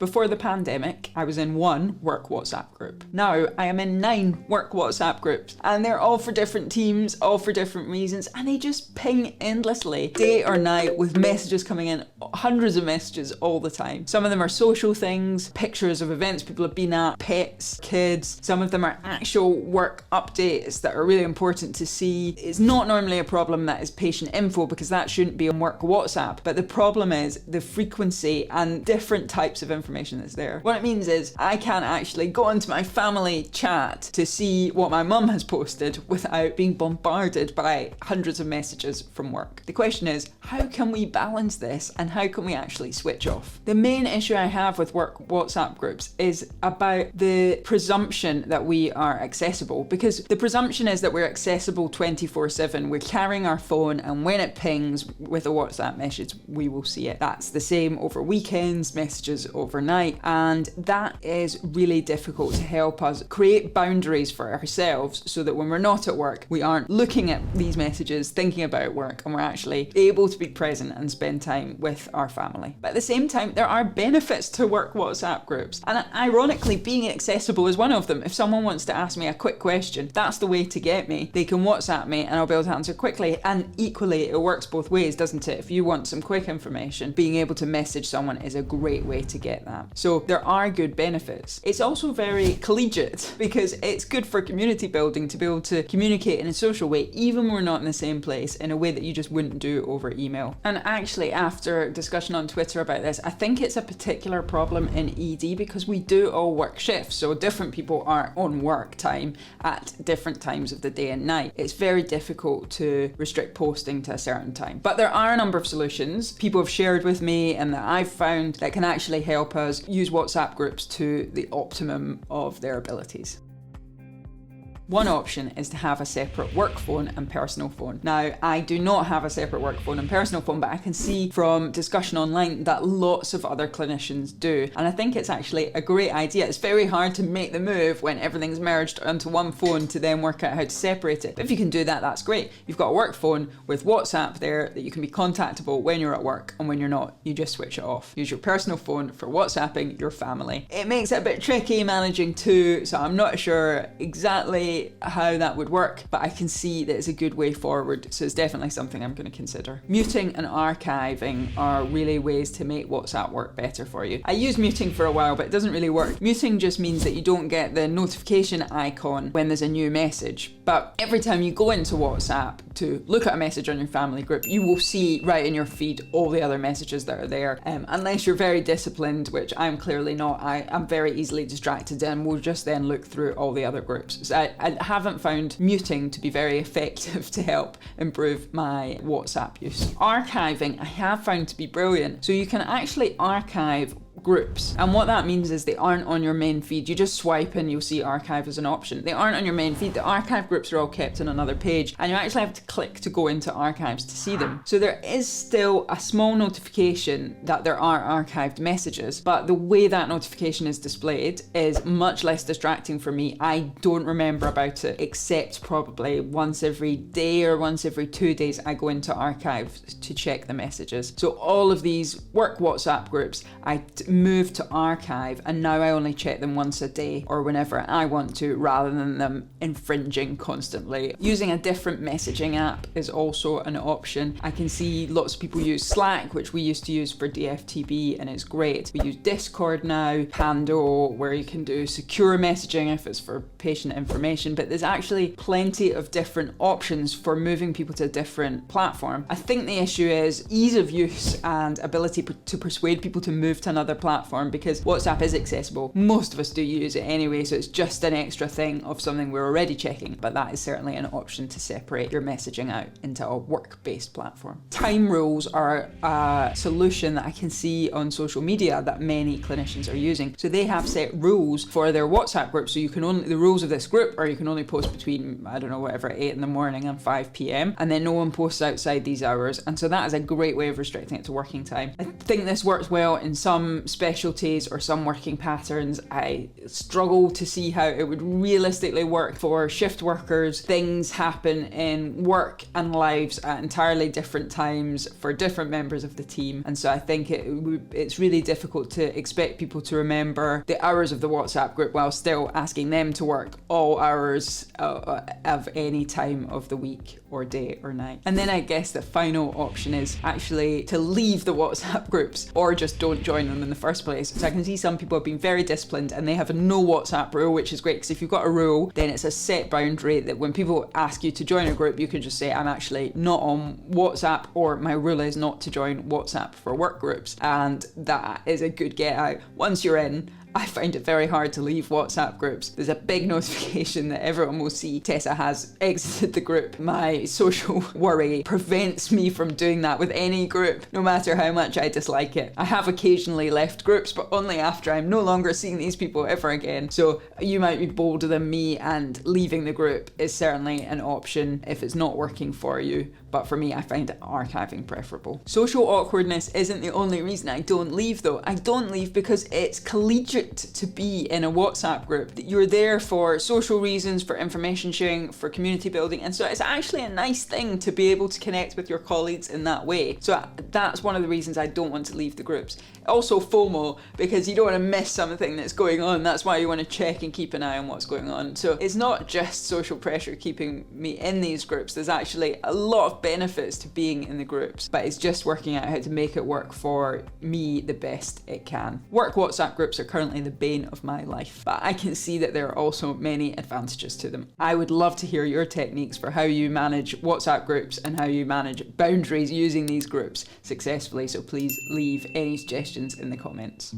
Before the pandemic, I was in one work WhatsApp group. Now I am in 9 work WhatsApp groups, and they're all for different teams, all for different reasons, and they just ping endlessly, day or night, with messages coming in, hundreds of messages all the time. Some of them are social things, pictures of events people have been at, pets, kids. Some of them are actual work updates that are really important to see. It's not normally a problem that is patient info, because that shouldn't be on work WhatsApp, but the problem is the frequency and different types of information that's there. What it means is I can't actually go into my family chat to see what my mum has posted without being bombarded by hundreds of messages from work. The question is, how can we balance this, and how can we actually switch off? The main issue I have with work WhatsApp groups is about the presumption that we are accessible, because the presumption is that we're accessible 24/7. We're carrying our phone, and when it pings with a WhatsApp message, we will see it. That's the same over weekends, messages overnight, and that is really difficult to help us create boundaries for ourselves so that when we're not at work, we aren't looking at these messages, thinking about work, and we're actually able to be present and spend time with our family. But at the same time, there are benefits to work WhatsApp groups, and ironically, being accessible is one of them. If someone wants to ask me a quick question, that's the way to get me. They can WhatsApp me and I'll be able to answer quickly, and equally, it works both ways, doesn't it? If you want some quick information, being able to message someone is a great way to get that. So there are good benefits. It's also very collegiate, because it's good for community building to be able to communicate in a social way, even when we're not in the same place, in a way that you just wouldn't do over email. And actually, after discussion on Twitter about this, I think it's a particular problem in ED, because we do all work shifts, so different people are on work time at different times of the day and night. It's very difficult to restrict posting to a certain time. But there are a number of solutions people have shared with me and that I've found that can actually help us use WhatsApp groups to the optimum of their abilities. One option is to have a separate work phone and personal phone. Now, I do not have a separate work phone and personal phone, but I can see from discussion online that lots of other clinicians do. And I think it's actually a great idea. It's very hard to make the move when everything's merged onto one phone to then work out how to separate it. But if you can do that, that's great. You've got a work phone with WhatsApp there that you can be contactable when you're at work, and when you're not, you just switch it off. Use your personal phone for WhatsApping your family. It makes it a bit tricky managing two, so I'm not sure exactly how that would work, but I can see that it's a good way forward, so it's definitely something I'm going to consider. Muting and archiving are really ways to make WhatsApp work better for you. I used muting for a while, but it doesn't really work. Muting just means that you don't get the notification icon when there's a new message, but every time you go into WhatsApp to look at a message on your family group, you will see right in your feed all the other messages that are there, unless you're very disciplined, which I'm clearly not. I'm very easily distracted and will just then look through all the other groups. So I haven't found muting to be very effective to help improve my WhatsApp use. Archiving I have found to be brilliant. So you can actually archive groups, and what that means is they aren't on your main feed. You just swipe and you'll see archive as an option. They aren't on your main feed. The archive groups are all kept on another page, and you actually have to click to go into archives to see them. So there is still a small notification that there are archived messages, but the way that notification is displayed is much less distracting for me. I don't remember about it, except probably once every day or once every 2 days I go into archives to check the messages. So all of these work WhatsApp groups I moved to archive, and now I only check them once a day or whenever I want to, rather than them infringing constantly. Using a different messaging app is also an option. I can see lots of people use Slack, which we used to use for DFTB, and it's great. We use Discord now, Pando, where you can do secure messaging if it's for patient information, but there's actually plenty of different options for moving people to a different platform. I think the issue is ease of use and ability to persuade people to move to another platform, because WhatsApp is accessible. Most of us do use it anyway, so it's just an extra thing of something we're already checking, but that is certainly an option to separate your messaging out into a work-based platform. Time rules are a solution that I can see on social media that many clinicians are using. So they have set rules for their WhatsApp group, so you can only, the rules of this group are you can only post between, I don't know, whatever, 8 in the morning and 5 p.m, and then no one posts outside these hours, and so that is a great way of restricting it to working time. I think this works well in some specialties or some working patterns, I struggle to see how it would realistically work for shift workers. Things happen in work and lives at entirely different times for different members of the team, and so I think it's really difficult to expect people to remember the hours of the WhatsApp group while still asking them to work all hours of any time of the week or day or night. And then I guess the final option is actually to leave the WhatsApp groups or just don't join them in the first place. So I can see some people have been very disciplined and they have a no WhatsApp rule, which is great, because if you've got a rule, then it's a set boundary that when people ask you to join a group, you can just say, I'm actually not on WhatsApp, or my rule is not to join WhatsApp for work groups. And that is a good get out. Once you're in, I find it very hard to leave WhatsApp groups. There's a big notification that everyone will see Tessa has exited the group. My social worry prevents me from doing that with any group, no matter how much I dislike it. I have occasionally left groups, but only after I'm no longer seeing these people ever again. So you might be bolder than me, and leaving the group is certainly an option if it's not working for you. But for me, I find archiving preferable. Social awkwardness isn't the only reason I don't leave though. I don't leave because it's collegiate to be in a WhatsApp group. You're there for social reasons, for information sharing, for community building, and so it's actually a nice thing to be able to connect with your colleagues in that way. So that's one of the reasons I don't want to leave the groups. Also FOMO, because you don't want to miss something that's going on. That's why you want to check and keep an eye on what's going on. So it's not just social pressure keeping me in these groups. There's actually a lot of benefits to being in the groups, but it's just working out how to make it work for me the best it can. Work WhatsApp groups are currently the bane of my life, but I can see that there are also many advantages to them. I would love to hear your techniques for how you manage WhatsApp groups and how you manage boundaries using these groups successfully, so please leave any suggestions in the comments.